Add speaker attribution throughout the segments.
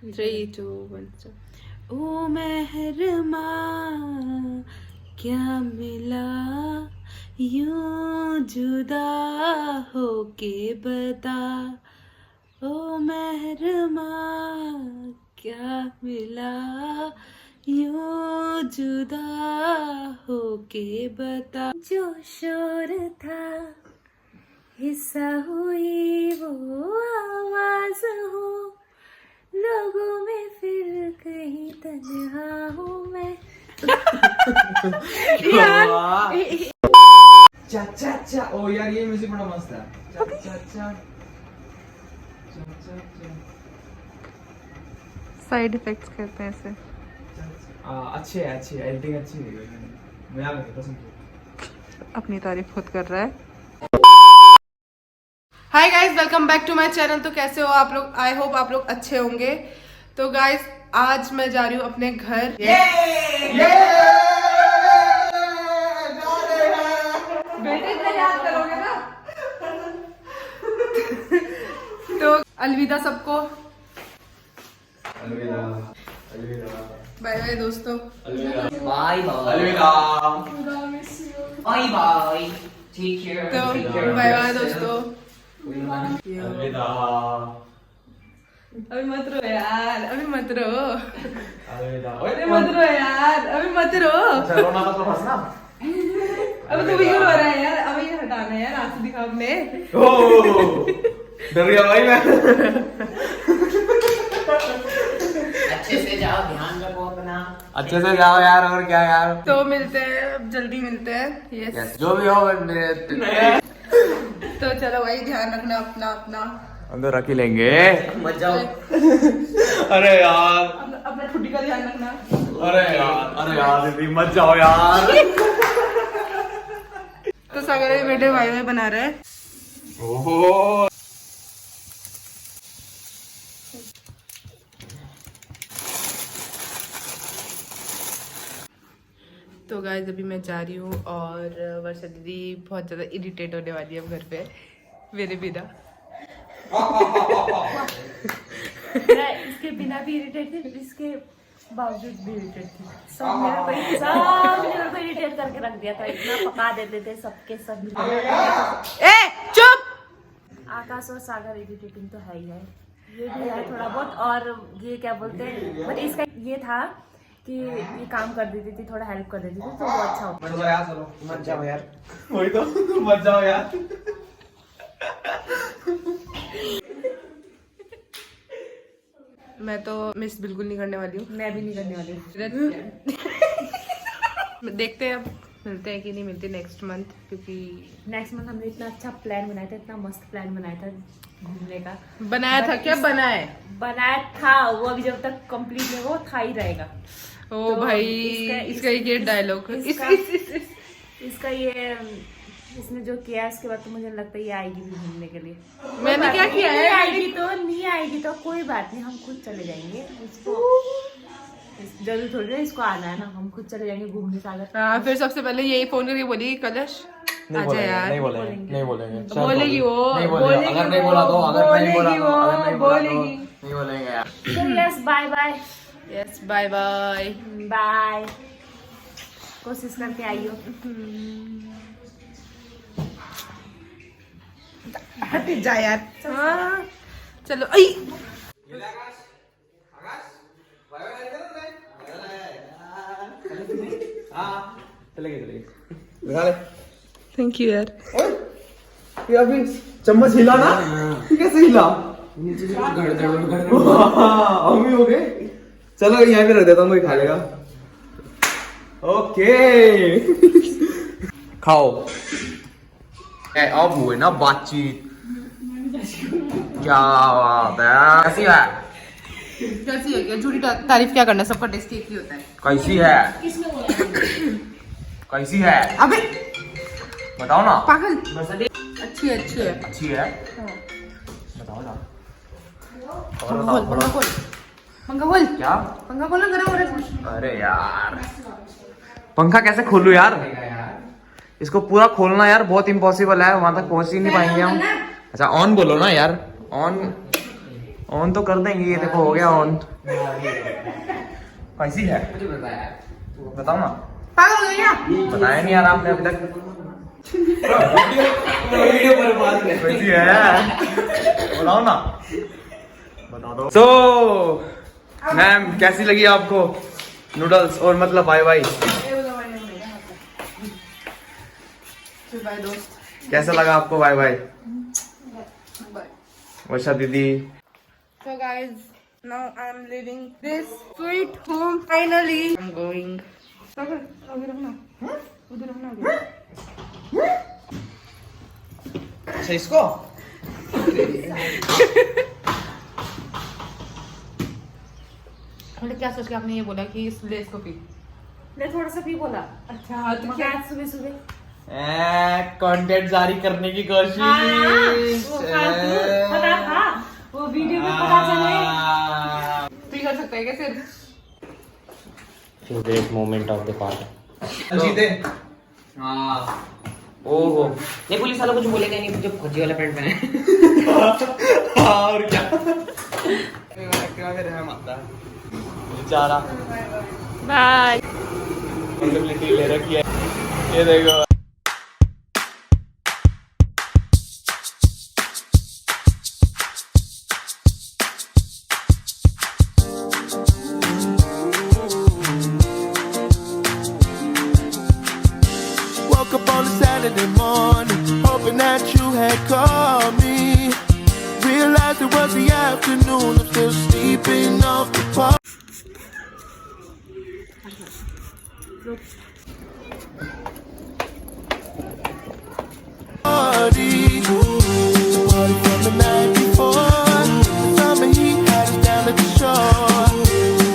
Speaker 1: 3, 2, 1 ओ महरमा क्या मिला यूं जुदा होके बता ओ महरमा क्या मिला यूं जुदा होके बता जो शोर था हिस्सा हुई वो आवाज हो लोगों में फिर कहीं तन्हा हूँ मैं
Speaker 2: चा चा चा ओ यार ये म्यूजिक बड़ा मस्त है चा चा चा चा चा चा
Speaker 1: साइड इफेक्ट्स कहते हैं इसे
Speaker 2: अच्छे एडिटिंग अच्छी है मजा आ गया कसम
Speaker 1: अपनी तारीफ खुद कर रहा है। Hi guys, welcome back to my channel. तो कैसे हो आप लोग? आई होप आप लोग अच्छे होंगे। तो गाइस आज मैं जा रही हूँ अपने घर। बेटे इतना याद करोगे ना। तो अलविदा सबको,
Speaker 2: अलविदा अलविदा
Speaker 1: बाय बाय दोस्तों।
Speaker 2: अलविदा
Speaker 3: Bye bye.
Speaker 2: अलविदा
Speaker 3: Bye bye. Take care.
Speaker 1: तो
Speaker 3: Take care of
Speaker 1: bye bye
Speaker 3: yourself.
Speaker 1: दोस्तों।
Speaker 2: अलविदा
Speaker 1: अभी मत रो यार, अभी मत रो,
Speaker 2: अलविदा
Speaker 1: अरे मत रो यार, अभी मत रो।
Speaker 2: अच्छा रोना मत रो हंसना
Speaker 1: अब तो क्यों रो रहा है यार? अब ये हटाना है यार, आंसू दिखा अपने।
Speaker 2: ओ डर गया भाई मैं
Speaker 3: अच्छे से जाओ, ध्यान रखो अपना।
Speaker 2: अच्छे से जाओ यार और क्या यार
Speaker 1: तो मिलते हैं, अब जल्दी मिलते हैं। यस
Speaker 2: जो भी हो
Speaker 1: तो चलो भाई, ध्यान रखना अपना अपना।
Speaker 2: अंदर रख ही लेंगे
Speaker 3: मत जाओ।
Speaker 2: अरे यार
Speaker 1: अपना छुट्टी का ध्यान रखना।
Speaker 2: अरे यार दीदी मत जाओ यार
Speaker 1: तो सागर बेटे भाई भाई बना रहे हैं।
Speaker 2: ओहो
Speaker 1: तो गाइस अभी मैं जा रही हूँ और वर्षा दीदी बहुत ज़्यादा इरिटेट होने वाली है अब घर पे मेरे बिना।
Speaker 4: मैं इसके बिना भी इरिटेट थी, इसके बावजूद भी इरिटेट थी। सब मेरे को इरिटेट करके रख दिया था। इतना पका देते थे सबके सब।
Speaker 1: ए चुप।
Speaker 4: आकाश और सागर इरिटेटिंग तो है ही है, ये भी है थोड़ा बहुत। और ये क्या बोलते हैं, बट इसका ये था कि ये काम कर देती थी, थोड़ा हेल्प कर देती थी, तो वो अच्छा होता।
Speaker 2: मत जाओ यार वही तो मत जाओ यार
Speaker 1: मैं तो मिस बिल्कुल नहीं करने वाली हूँ।
Speaker 4: मैं भी नहीं करने वाली हूँ।
Speaker 1: देखते हैं अब मिलते हैं कि नहीं मिलते नेक्स्ट मंथ, क्योंकि
Speaker 4: नेक्स्ट मंथ हमने इतना अच्छा प्लान बनाया था, इतना मस्त प्लान बनाया था घूमने का।
Speaker 1: बनाया था क्या?
Speaker 4: बनाया था वो, अभी जब तक कंप्लीट नहीं वो था ही रहेगा।
Speaker 1: ओ
Speaker 4: तो
Speaker 1: भाई इसका ये डायलॉग
Speaker 4: इसका ये इसने जो किया उसके बाद तो मुझे लगता है ये आएगी भी घूमने के लिए।
Speaker 1: मैंने क्या किया है?
Speaker 4: नहीं आएगी तो कोई बात नहीं, हम खुद चले जाएंगे। इसको जरूर थोड़ी ना इसको आना है ना, हम खुद चले जाएंगे घूमने सागर।
Speaker 1: हाँ, फिर सबसे पहले यही फोन करके बोलेगी कलश आजा यार।
Speaker 2: नहीं बोलेंगे
Speaker 1: बोलेगी वो,
Speaker 2: अगर नहीं बोला तो
Speaker 1: बोलेगी।
Speaker 2: नहीं बोलेंगे यार।
Speaker 4: तो yes bye bye.
Speaker 1: Yes bye bye
Speaker 4: bye. कोशिश करके आइयो।
Speaker 1: हट जा यार। हाँ चलो आई।
Speaker 2: चलेंगे
Speaker 1: थैंक यू यार।
Speaker 2: ये अभी चम्मच हिला ना कैसे हिला हम ही हो गए। चलो यहाँ पे रख देता हूँ, कोई खा लेगा। ओके खाओ। अब हुए ना बातचीत, क्या बात है। कैसी है?
Speaker 1: कैसी है? क्या झूठी तारीफ क्या करना, सबका टेस्ट एक ही होता है।
Speaker 2: कैसी है? कैसी है?
Speaker 1: अबे
Speaker 2: बताओ ना।
Speaker 1: पागल। अच्छी है अच्छी है।
Speaker 2: अच्छी है? बताओ ना।
Speaker 1: पंखा खोल
Speaker 2: क्या?
Speaker 1: पंखा खोल ना, गरम हो रहा है।
Speaker 2: अरे यार पंखा कैसे खोलूं यार? इसको पूरा खोलना यार बहुत इम्पॉसिबल है, वहां तक पहुंच ही नहीं पाएंगे हम। अच्छा ऑन बोलो ना यार, ऑन ऑन तो कर देंगे, ये देखो हो गया ऑन। कैसी है
Speaker 3: मुझे बताया
Speaker 2: बताओ ना।
Speaker 1: पागल हो गया।
Speaker 2: बताया नहीं यार आपने अभी तक।
Speaker 3: वीडियो पर बात कर
Speaker 2: कैसी है बताओ ना, बता दो। सो मैम कैसी लगी आपको नूडल्स और मतलब बाय बाय
Speaker 1: बाय दोस्त।
Speaker 2: कैसा लगा आपको बाय बाय
Speaker 1: बाय।
Speaker 2: वर्षा दीदी?
Speaker 1: So guys, now I'm leaving this sweet home. Finally, I'm going. उधर रखना।
Speaker 2: अच्छा इसको
Speaker 1: क्या सोच के आपने ये बोला कि इस लेस को पी?
Speaker 4: मैं थोड़ा सा भी बोला।
Speaker 1: अच्छा तो क्या
Speaker 4: सुबह सुबह
Speaker 2: कंटेंट जारी करने की कोशिश।
Speaker 4: पता था वो वीडियो में पता चले।
Speaker 1: पी कर सकता है क्या सिर्फ?
Speaker 3: Favourite moment of the part.
Speaker 2: जीते।
Speaker 3: हाँ ओहो नहीं, पुलिस वाला कुछ बोलेगा नहीं जब फौजी वाला पैंट पहने।
Speaker 2: और क्या फिर है माता बेचारा
Speaker 4: बाय।
Speaker 2: रिस्पांसिबिलिटी ले रखी है, ये देखो।
Speaker 5: Woke up on a Saturday morning, hoping that you had called me. Realized it was the afternoon, I'm still sleeping off the party. Party from the night before, the summer heat had us down at the shore.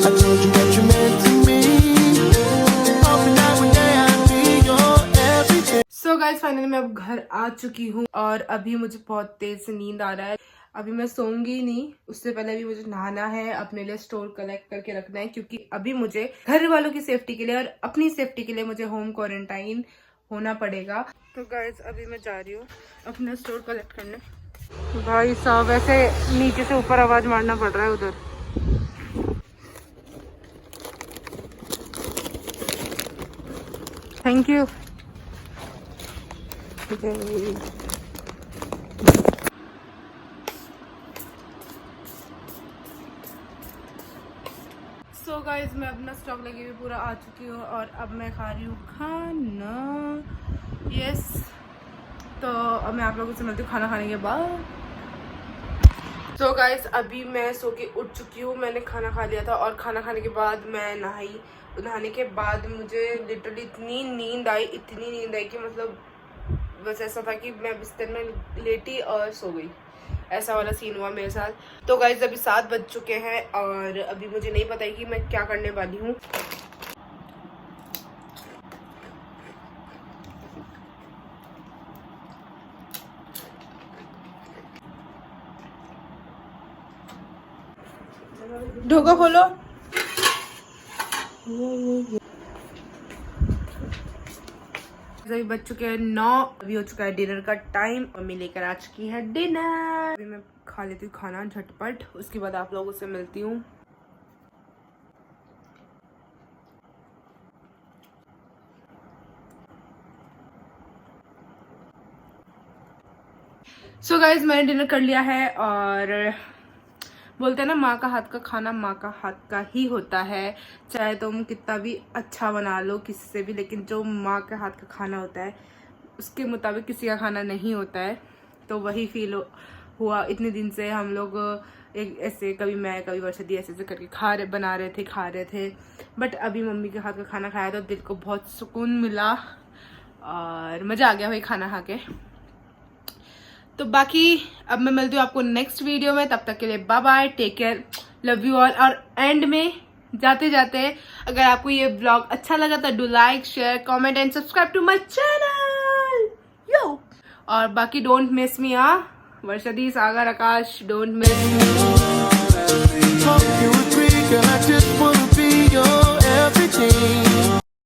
Speaker 5: I told you what you meant to me, hoping that one day I'd be your everything.
Speaker 1: So guys, finally मैं अब घर आ चुकी हूँ और अभी मुझे बहुत तेज से नींद आ रहा है। अभी मैं सोऊंगी नहीं, उससे पहले अभी मुझे नहाना है, अपने लिए स्टोर कलेक्ट करके रखना है, क्योंकि अभी मुझे घर वालों की सेफ्टी के लिए और अपनी सेफ्टी के लिए मुझे होम क्वारंटाइन होना पड़ेगा। तो गाइस अभी मैं जा रही हूँ अपना स्टोर कलेक्ट करने। भाई साहब ऐसे नीचे से ऊपर आवाज मारना पड़ रहा है उधर। Thank you. सो गाइज मैं अपना स्टॉक लगी हुई पूरा आ चुकी हूँ और अब मैं खा रही हूँ खाना। यस तो अब मैं आप लोगों से मिलती हूँ खाना खाने के बाद। तो गाइज अभी मैं सो के उठ चुकी हूँ, मैंने खाना खा लिया था और खाना खाने के बाद मैं नहाई। नहाने के बाद मुझे लिटरली इतनी नींद आई कि मतलब बस ऐसा था कि मैं बिस्तर में लेटी और सो गई, ऐसा वाला सीन हुआ मेरे साथ। तो गाइज अभी 7 बज चुके हैं और अभी मुझे नहीं पता है कि मैं क्या करने वाली हूँ। ढोका खोलो। अभी बज चुके हैं 9, अभी हो चुका है डिनर का टाइम। मम्मी लेकर आ चुकी है डिनर। अभी मैं खा लेती हूँ खाना झटपट, उसके बाद आप लोगों से मिलती हूँ। सो गाइज मैंने डिनर कर लिया है और बोलते हैं ना माँ का हाथ का खाना माँ का हाथ का ही होता है, चाहे तुम कितना भी अच्छा बना लो किसी से भी, लेकिन जो माँ के हाथ का खाना होता है उसके मुताबिक किसी का खाना नहीं होता है। तो वही फील हुआ। इतने दिन से हम लोग एक ऐसे कभी मैं कभी वर्षा ऐसे करके खा रहे थे, बट अभी मम्मी के हाथ का खाना खाया तो दिल को बहुत सुकून मिला और मज़ा आ गया भाई खाना खा के। तो बाकी अब मैं मिलती हूँ आपको नेक्स्ट वीडियो में, तब तक के लिए bye bye, take care, love you all. और एंड में जाते जाते अगर आपको ये ब्लॉग अच्छा लगा तो do like share comment and subscribe to my channel yo. और बाकी डोंट मिस मी। वर्षा दी, Sagar, Akash, don't miss me.
Speaker 5: Hope you agree, girl, I just wanna be your everything.